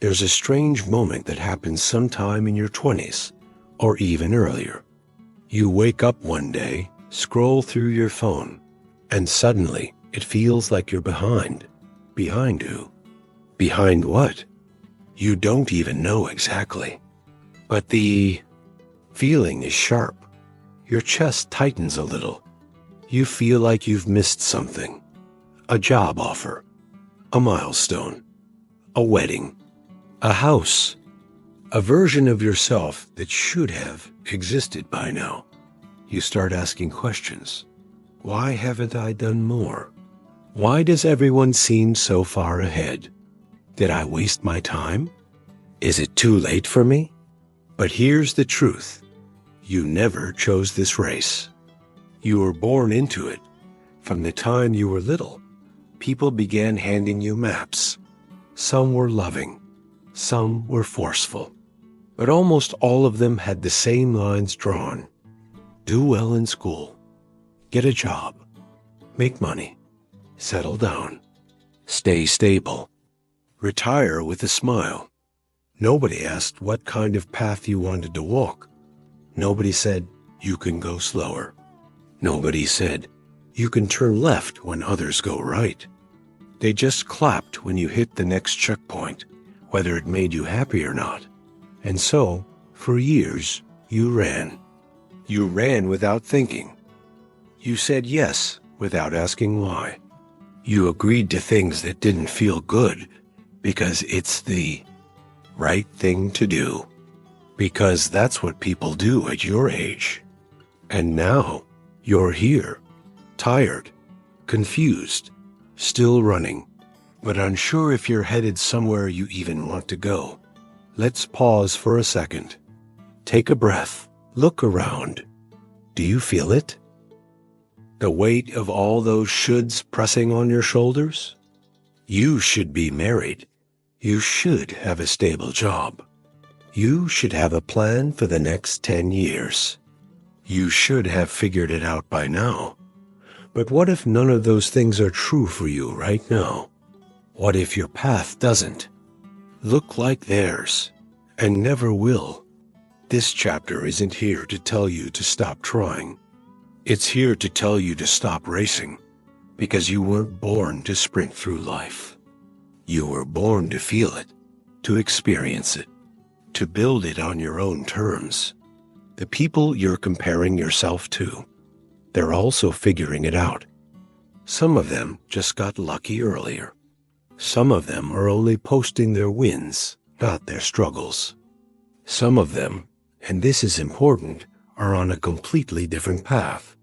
There's a strange moment that happens sometime in your 20s, or even earlier. You wake up one day, scroll through your phone, and suddenly it feels like you're behind. Behind who? Behind what? You don't even know exactly. But the feeling is sharp. Your chest tightens a little. You feel like you've missed something. A job offer. A milestone. A wedding. A house. A version of yourself that should have existed by now. You start asking questions. Why haven't I done more? Why does everyone seem so far ahead? Did I waste my time? Is it too late for me? But here's the truth. You never chose this race. You were born into it. From the time you were little, people began handing you maps. Some were loving. Some were forceful. But almost all of them had the same lines drawn. Do well in school. Get a job. Make money. Settle down. Stay stable. Retire with a smile. Nobody asked what kind of path you wanted to walk. Nobody said, you can go slower. Nobody said, you can turn left when others go right. They just clapped when you hit the next checkpoint, whether it made you happy or not. And so, for years, you ran. You ran without thinking. You said yes without asking why. You agreed to things that didn't feel good because it's the right thing to do. Because that's what people do at your age. And now, you're here, tired, confused, still running, but unsure if you're headed somewhere you even want to go. Let's pause for a second. Take a breath. Look around. Do you feel it? The weight of all those shoulds pressing on your shoulders? You should be married. You should have a stable job. You should have a plan for the next 10 years. You should have figured it out by now. But what if none of those things are true for you right now? What if your path doesn't look like theirs and never will? This chapter isn't here to tell you to stop trying. It's here to tell you to stop racing, because you weren't born to sprint through life. You were born to feel it, to experience it, to build it on your own terms. The people you're comparing yourself to, they're also figuring it out. Some of them just got lucky earlier. Some of them are only posting their wins, not their struggles. Some of them, and this is important, are on a completely different path.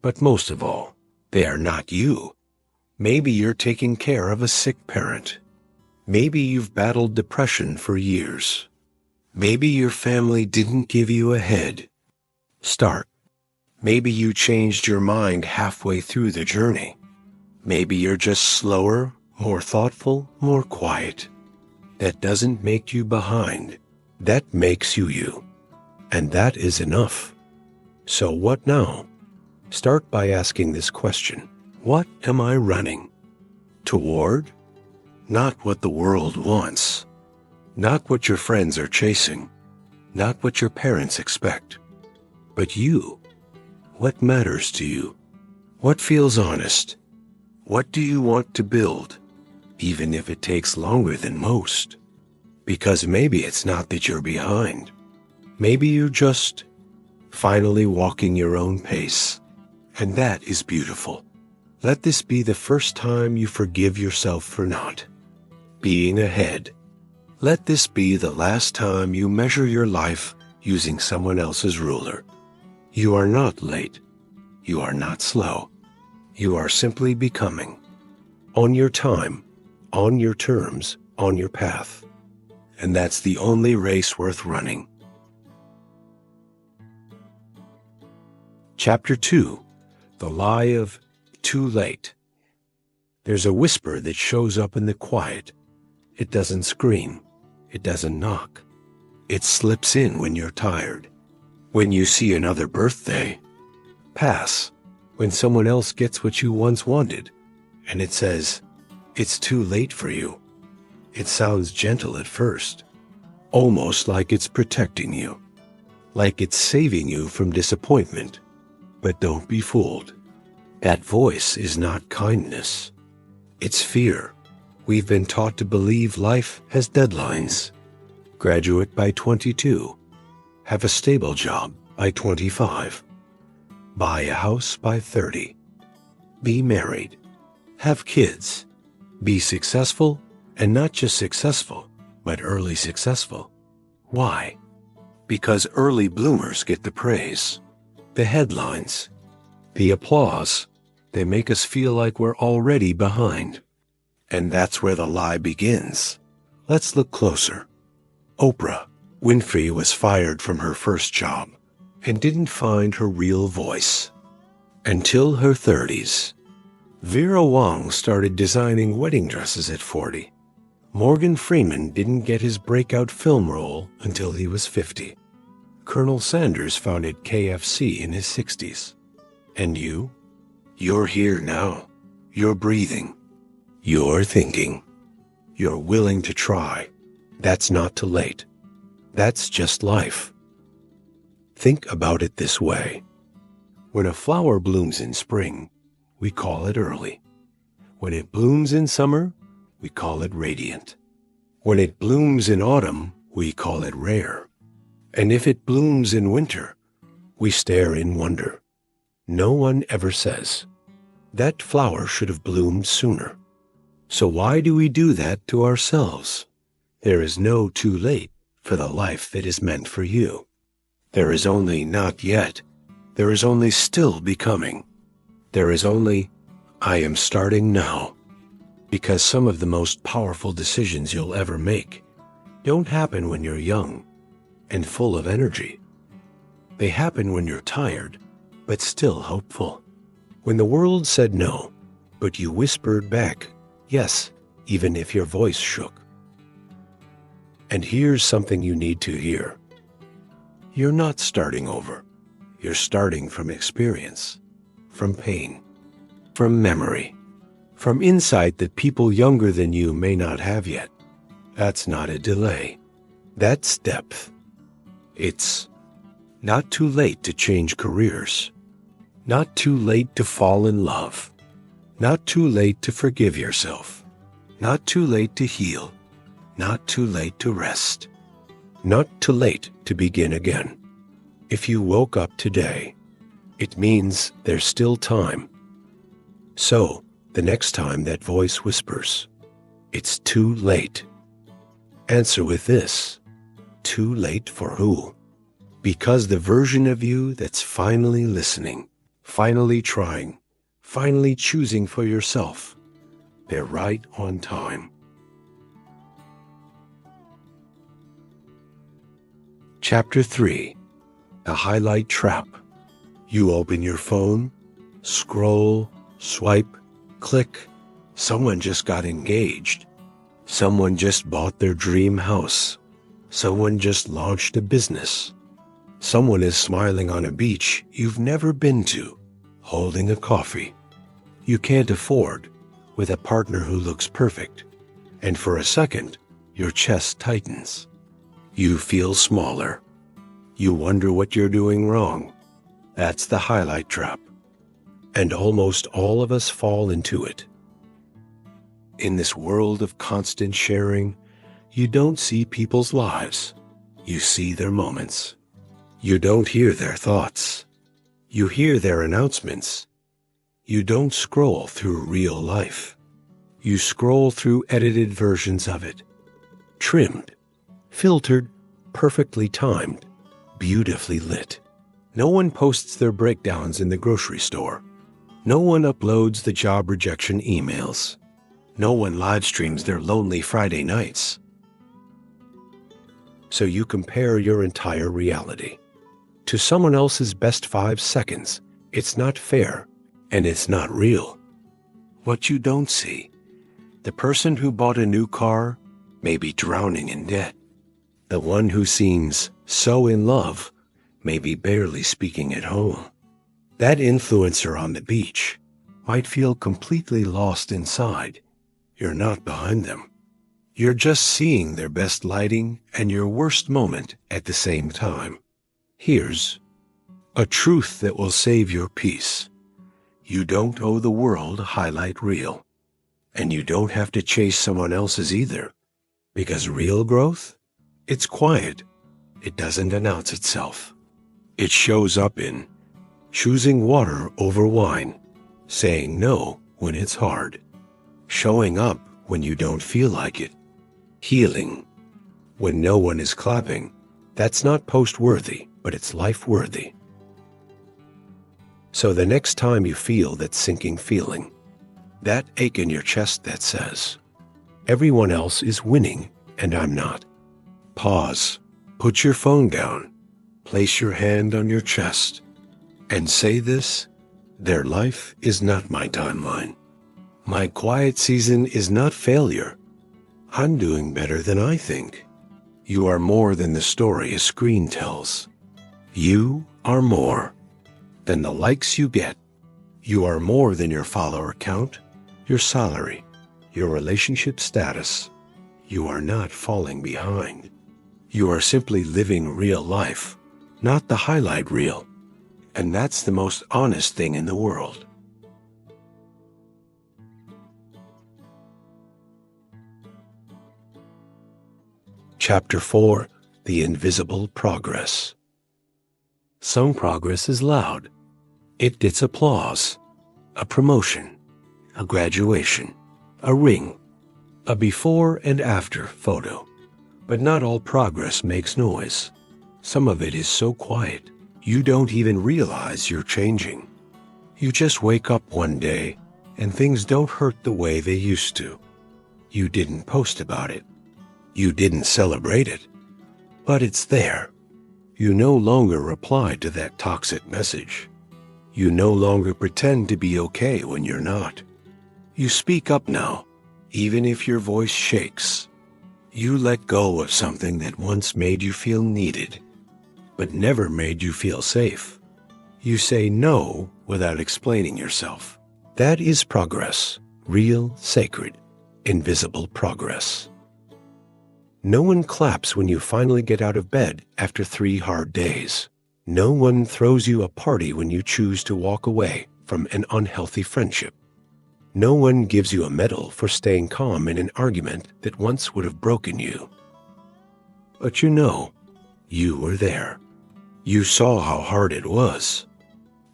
But most of all, they are not you. Maybe you're taking care of a sick parent. Maybe you've battled depression for years. Maybe your family didn't give you a head start. Maybe you changed your mind halfway through the journey. Maybe you're just slower, more thoughtful, more quiet. That doesn't make you behind. That makes you you. And that is enough. So what now? Start by asking this question. What am I running toward? Not what the world wants. Not what your friends are chasing. Not what your parents expect. But you. What matters to you? What feels honest? What do you want to build, even if it takes longer than most? Because maybe it's not that you're behind. Maybe you're just finally walking your own pace. And that is beautiful. Let this be the first time you forgive yourself for not being ahead. Let this be the last time you measure your life using someone else's ruler. You are not late. You are not slow. You are simply becoming. On your time, on your terms, on your path. And that's the only race worth running. Chapter 2. The Lie of Too Late. There's a whisper that shows up in the quiet. It doesn't scream. It doesn't knock. It slips in when you're tired. When you see another birthday pass. When someone else gets what you once wanted. And it says, it's too late for you. It sounds gentle at first, almost like it's protecting you, like it's saving you from disappointment. But don't be fooled. That voice is not kindness. It's fear. We've been taught to believe life has deadlines. Graduate by 22. Have a stable job by 25. Buy a house by 30. Be married. Have kids. Be successful, and not just successful, but early successful. Why? Because early bloomers get the praise, the headlines, the applause. They make us feel like we're already behind. And that's where the lie begins. Let's look closer. Oprah Winfrey was fired from her first job and didn't find her real voice until her 30s. Vera Wang started designing wedding dresses at 40. Morgan Freeman didn't get his breakout film role until he was 50. Colonel Sanders founded KFC in his 60s. And you? You're here now. You're breathing. You're thinking. You're willing to try. That's not too late. That's just life. Think about it this way. When a flower blooms in spring, we call it early. When it blooms in summer, we call it radiant. When it blooms in autumn, we call it rare. And if it blooms in winter, we stare in wonder. No one ever says, that flower should have bloomed sooner. So why do we do that to ourselves? There is no too late for the life that is meant for you. There is only not yet. There is only still becoming. There is only, I am starting now. Because some of the most powerful decisions you'll ever make don't happen when you're young and full of energy. They happen when you're tired, but still hopeful. When the world said no, but you whispered back, yes, even if your voice shook. And here's something you need to hear. You're not starting over. You're starting from experience, from pain, from memory, from insight that people younger than you may not have yet. That's not a delay. That's depth. It's not too late to change careers. Not too late to fall in love. Not too late to forgive yourself. Not too late to heal. Not too late to rest. Not too late to begin again. If you woke up today, it means there's still time. So, the next time that voice whispers, it's too late. Answer with this. Too late for who? Because the version of you that's finally listening, finally trying, finally choosing for yourself, they're right on time. Chapter 3. The Highlight Trap. You open your phone, scroll, swipe, click. Someone just got engaged. Someone just bought their dream house. Someone just launched a business. Someone is smiling on a beach you've never been to, holding a coffee you can't afford, with a partner who looks perfect. And for a second, your chest tightens. You feel smaller. You wonder what you're doing wrong. That's the highlight trap. And almost all of us fall into it. In this world of constant sharing, you don't see people's lives. You see their moments. You don't hear their thoughts. You hear their announcements. You don't scroll through real life. You scroll through edited versions of it. Trimmed, filtered, perfectly timed, beautifully lit. No one posts their breakdowns in the grocery store. No one uploads the job rejection emails. No one live streams their lonely Friday nights. So you compare your entire reality to someone else's best 5 seconds. It's not fair, and it's not real. What you don't see, the person who bought a new car may be drowning in debt. The one who seems so in love may be barely speaking at home. That influencer on the beach might feel completely lost inside. You're not behind them. You're just seeing their best lighting and your worst moment at the same time. Here's a truth that will save your peace. You don't owe the world a highlight reel. And you don't have to chase someone else's either. Because real growth, it's quiet. It doesn't announce itself. It shows up in choosing water over wine, saying no when it's hard, showing up when you don't feel like it, healing when no one is clapping. That's not post-worthy, but it's life-worthy. So the next time you feel that sinking feeling, that ache in your chest that says, everyone else is winning and I'm not, pause, put your phone down, place your hand on your chest, and say this: their life is not my timeline. My quiet season is not failure. I'm doing better than I think. You are more than the story a screen tells. You are more than the likes you get. You are more than your follower count, your salary, your relationship status. You are not falling behind. You are simply living real life, not the highlight reel. And that's the most honest thing in the world. Chapter 4: The Invisible Progress. Some progress is loud. It gets applause, a promotion, a graduation, a ring, a before and after photo. But not all progress makes noise. Some of it is so quiet, you don't even realize you're changing. You just wake up one day and things don't hurt the way they used to. You didn't post about it. You didn't celebrate it. But it's there. You no longer reply to that toxic message. You no longer pretend to be okay when you're not. You speak up now, even if your voice shakes. You let go of something that once made you feel needed, but never made you feel safe. You say no without explaining yourself. That is progress, real, sacred, invisible progress. No one claps when you finally get out of bed after 3 hard days. No one throws you a party when you choose to walk away from an unhealthy friendship. No one gives you a medal for staying calm in an argument that once would have broken you. But you were there. You saw how hard it was.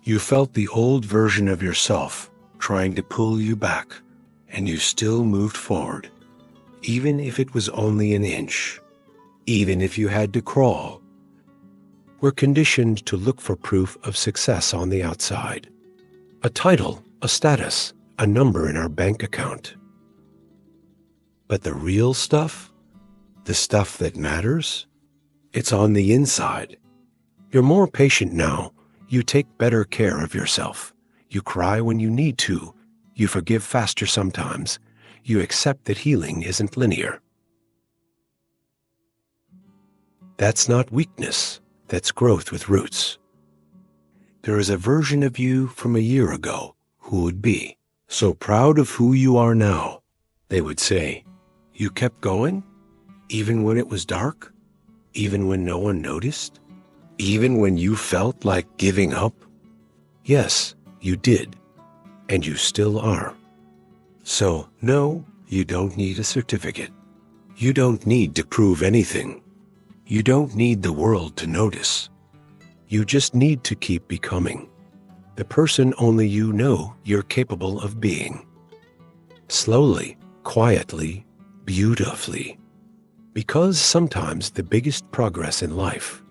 You felt the old version of yourself trying to pull you back, and you still moved forward, even if it was only an inch, even if you had to crawl. We're conditioned to look for proof of success on the outside. A title, a status, a number in our bank account. But the real stuff, the stuff that matters, it's on the inside. You're more patient now. You take better care of yourself. You cry when you need to. You forgive faster sometimes. You accept that healing isn't linear. That's not weakness. That's growth with roots. There is a version of you from a year ago who would be so proud of who you are now. They would say, you kept going, even when it was dark, even when no one noticed, even when you felt like giving up. Yes, you did, and you still are. So, no, you don't need a certificate. You don't need to prove anything. You don't need the world to notice. You just need to keep becoming the person only you know you're capable of being. Slowly, quietly, beautifully. Because sometimes the biggest progress in life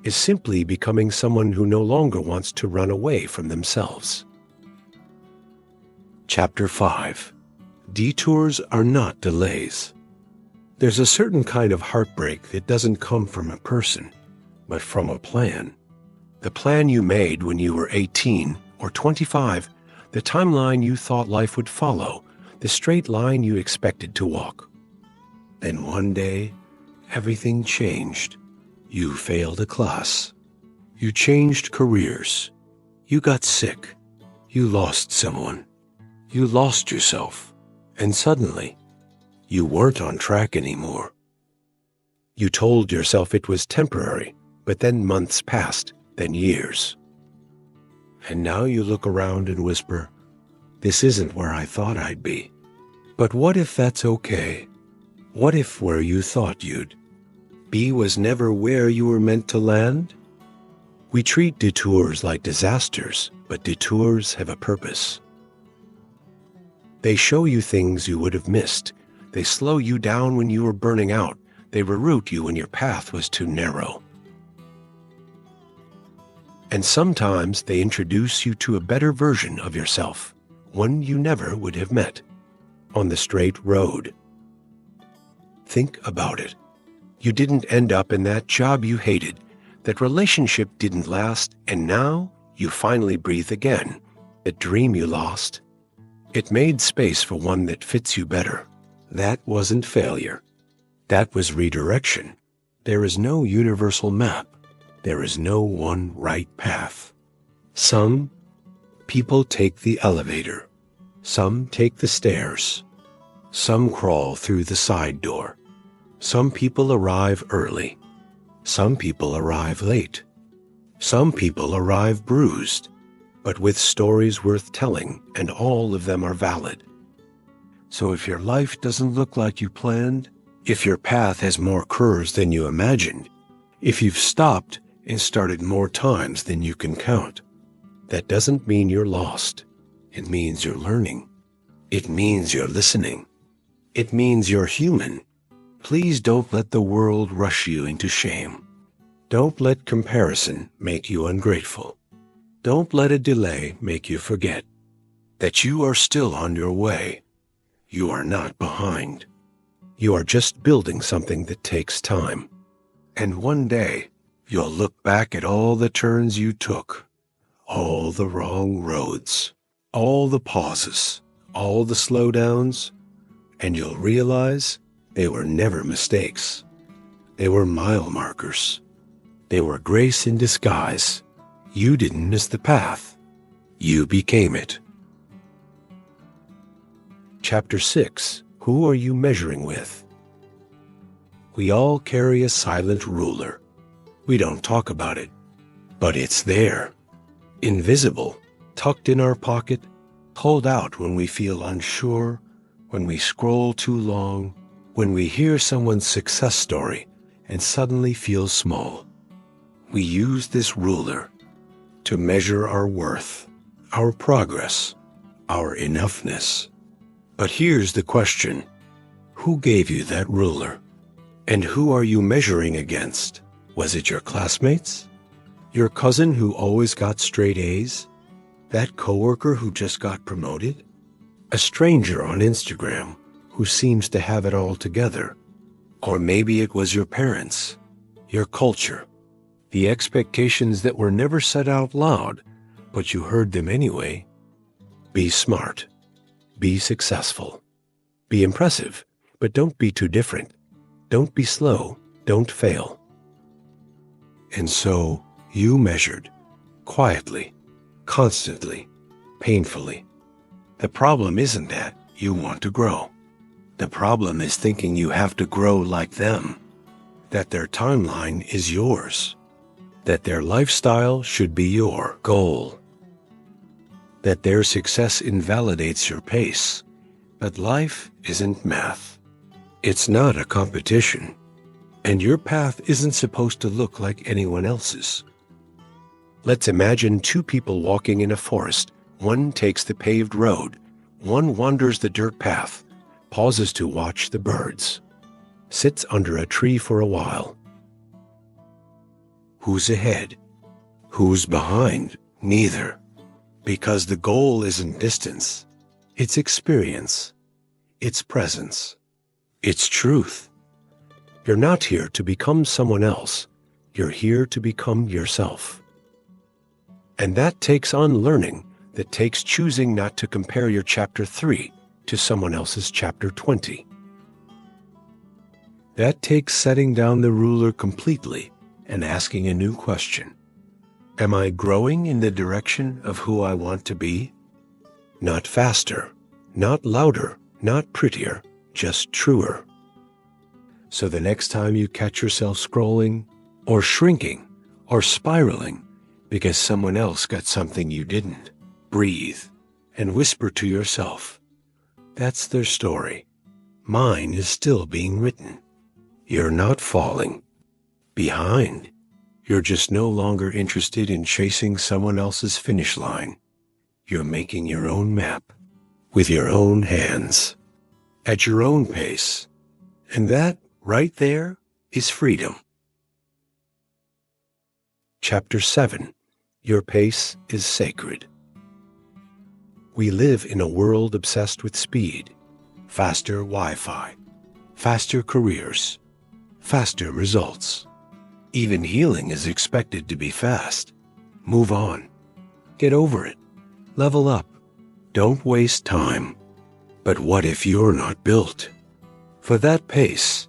is simply becoming someone who no longer wants to run away from themselves. Chapter 5: Detours Are Not Delays. There's a certain kind of heartbreak that doesn't come from a person, but from a plan. The plan you made when you were 18 or 25, the timeline you thought life would follow, the straight line you expected to walk. Then one day, everything changed. You failed a class. You changed careers. You got sick. You lost someone. You lost yourself. And suddenly, You weren't on track anymore. You told yourself it was temporary, but then months passed, then years. And now you look around and whisper, "This isn't where I thought I'd be." But what if that's okay? What if where you thought you'd be was never where you were meant to land? We treat detours like disasters, but detours have a purpose. They show you things you would have missed. They slow you down when you were burning out. They reroute you when your path was too narrow. And sometimes they introduce you to a better version of yourself, one you never would have met on the straight road. Think about it. You didn't end up in that job you hated. That relationship didn't last, and now you finally breathe again. That dream you lost, it made space for one that fits you better. That wasn't failure. That was redirection. There is no universal map. There is no one right path. Some people take the elevator. Some take the stairs. Some crawl through the side door. Some people arrive early. Some people arrive late. Some people arrive bruised, but with stories worth telling, and all of them are valid. So if your life doesn't look like you planned, if your path has more curves than you imagined, if you've stopped and started more times than you can count, that doesn't mean you're lost. It means you're learning. It means you're listening. It means you're human. Please don't let the world rush you into shame. Don't let comparison make you ungrateful. Don't let a delay make you forget that you are still on your way. You are not behind. You are just building something that takes time. And one day, you'll look back at all the turns you took, all the wrong roads, all the pauses, all the slowdowns, and you'll realize they were never mistakes. They were mile markers. They were grace in disguise. You didn't miss the path. You became it. Chapter 6. Who are you measuring with? We all carry a silent ruler. We don't talk about it, but it's there. Invisible, tucked in our pocket, pulled out when we feel unsure, when we scroll too long, when we hear someone's success story and suddenly feel small. We use this ruler to measure our worth, our progress, our enoughness. But here's the question. Who gave you that ruler? And who are you measuring against? Was it your classmates? Your cousin who always got straight A's? That coworker who just got promoted? A stranger on Instagram who seems to have it all together? Or maybe it was your parents, your culture, the expectations that were never said out loud, but you heard them anyway. Be smart. Be successful. Be impressive, but don't be too different. Don't be slow. Don't fail. And so you measured, quietly, constantly, painfully. The problem isn't that you want to grow. The problem is thinking you have to grow like them, that their timeline is yours, that their lifestyle should be your goal, that their success invalidates your pace. But life isn't math. It's not a competition, and your path isn't supposed to look like anyone else's. Let's imagine two people walking in a forest. One takes the paved road. One wanders the dirt path, pauses to watch the birds, sits under a tree for a while. Who's ahead? Who's behind? Neither. Because the goal isn't distance. It's experience. It's presence. It's truth. You're not here to become someone else. You're here to become yourself. And that takes unlearning. That takes choosing not to compare your chapter 3 to someone else's chapter 20. That takes setting down the ruler completely and asking a new question. Am I growing in the direction of who I want to be? Not faster, not louder, not prettier, just truer. So the next time you catch yourself scrolling, or shrinking, or spiraling because someone else got something you didn't, breathe and whisper to yourself, "That's their story. Mine is still being written." You're not falling behind. You're just no longer interested in chasing someone else's finish line. You're making your own map with your own hands, at your own pace. And that right there is freedom. Chapter 7. Your pace is sacred. We live in a world obsessed with speed, faster Wi-Fi, faster careers, faster results. Even healing is expected to be fast. Move on. Get over it. Level up. Don't waste time. But what if you're not built for that pace?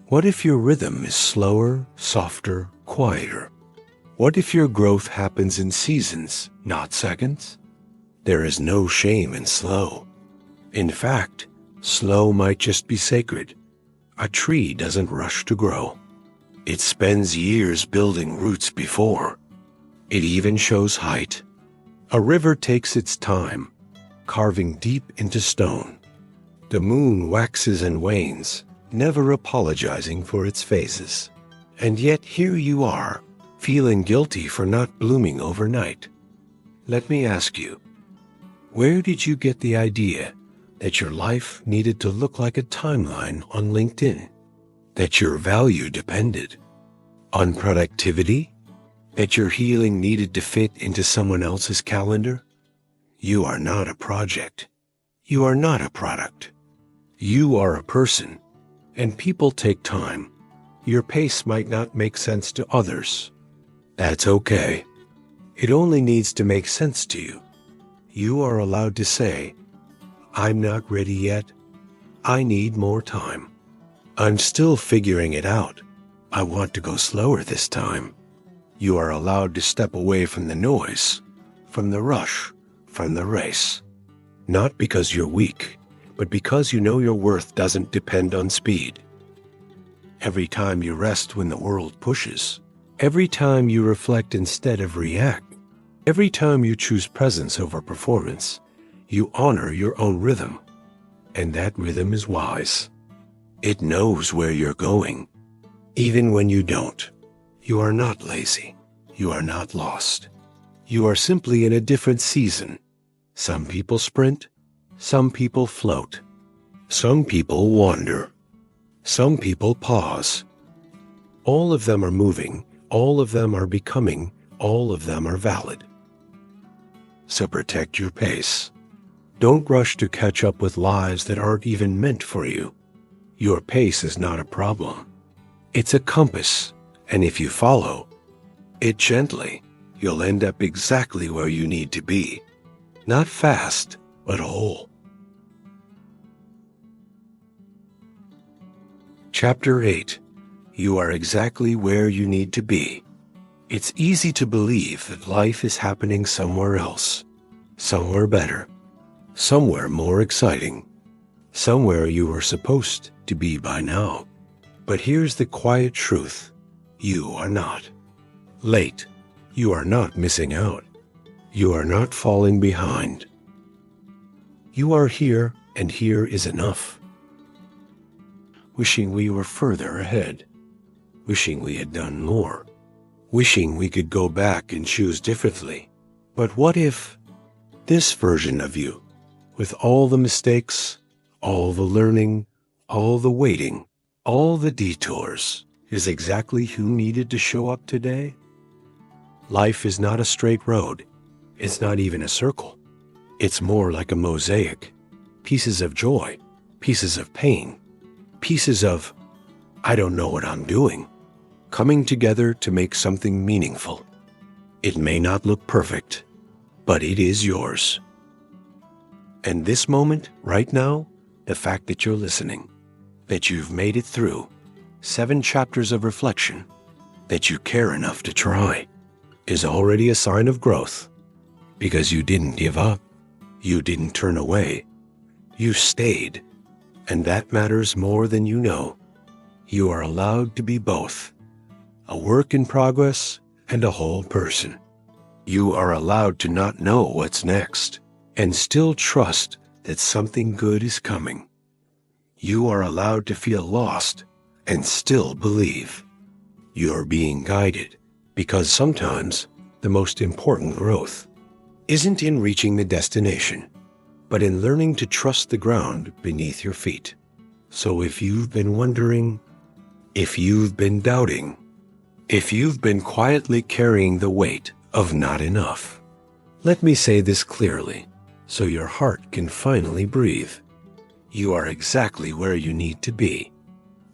What if your rhythm is slower, softer, quieter? What if your growth happens in seasons, not seconds? There is no shame in slow. In fact, slow might just be sacred. A tree doesn't rush to grow. It spends years building roots before it even shows height. A river takes its time, carving deep into stone. The moon waxes and wanes, never apologizing for its phases. And yet here you are, feeling guilty for not blooming overnight. Let me ask you, where did you get the idea that your life needed to look like a timeline on LinkedIn? That your value depended on productivity? That your healing needed to fit into someone else's calendar? You are not a project. You are not a product. You are a person, and people take time. Your pace might not make sense to others. That's okay. It only needs to make sense to you. You are allowed to say, "I'm not ready yet. I need more time. I'm still figuring it out. I want to go slower this time." You are allowed to step away from the noise, from the rush, from the race. Not because you're weak, but because you know your worth doesn't depend on speed. Every time you rest when the world pushes, every time you reflect instead of react, every time you choose presence over performance, you honor your own rhythm. And that rhythm is wise. It knows where you're going, even when you don't. You are not lazy. You are not lost. You are simply in a different season. Some people sprint. Some people float. Some people wander. Some people pause. All of them are moving. All of them are becoming. All of them are valid. So protect your pace. Don't rush to catch up with lives that aren't even meant for you. Your pace is not a problem. It's a compass. And if you follow it gently, you'll end up exactly where you need to be. Not fast, but whole. Chapter 8. You are exactly where you need to be. It's easy to believe that life is happening somewhere else, somewhere better, somewhere more exciting, somewhere you were supposed to be by now. But here's the quiet truth. You are not late. You are not missing out. You are not falling behind. You are here, and here is enough. Wishing we were further ahead. Wishing we had done more. Wishing we could go back and choose differently. But what if this version of you, with all the mistakes, all the learning, all the waiting, all the detours, is exactly who needed to show up today? Life is not a straight road. It's not even a circle. It's more like a mosaic. Pieces of joy, pieces of pain, pieces of, "I don't know what I'm doing," coming together to make something meaningful. It may not look perfect, but it is yours. And this moment, right now, the fact that you're listening, that you've made it through 7 chapters of reflection, that you care enough to try, is already a sign of growth. Because you didn't give up. You didn't turn away. You stayed. And that matters more than you know. You are allowed to be both, a work in progress and a whole person. You are allowed to not know what's next and still trust that something good is coming. You are allowed to feel lost and still believe. You're being guided because sometimes the most important growth isn't in reaching the destination, but in learning to trust the ground beneath your feet. So if you've been wondering, if you've been doubting, if you've been quietly carrying the weight of not enough, let me say this clearly so your heart can finally breathe. You are exactly where you need to be,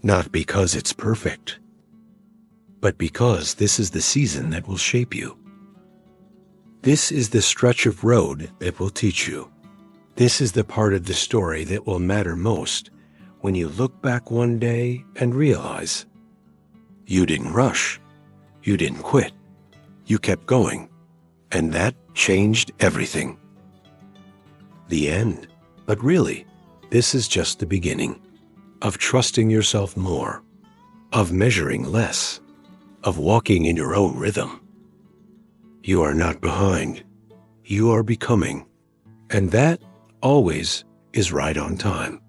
not because it's perfect, but because this is the season that will shape you. This is the stretch of road that will teach you. This is the part of the story that will matter most when you look back one day and realize you didn't rush, you didn't quit, you kept going, and that changed everything. The end. But really, this is just the beginning of trusting yourself more, of measuring less, of walking in your own rhythm. You are not behind. You are becoming. And that always is right on time.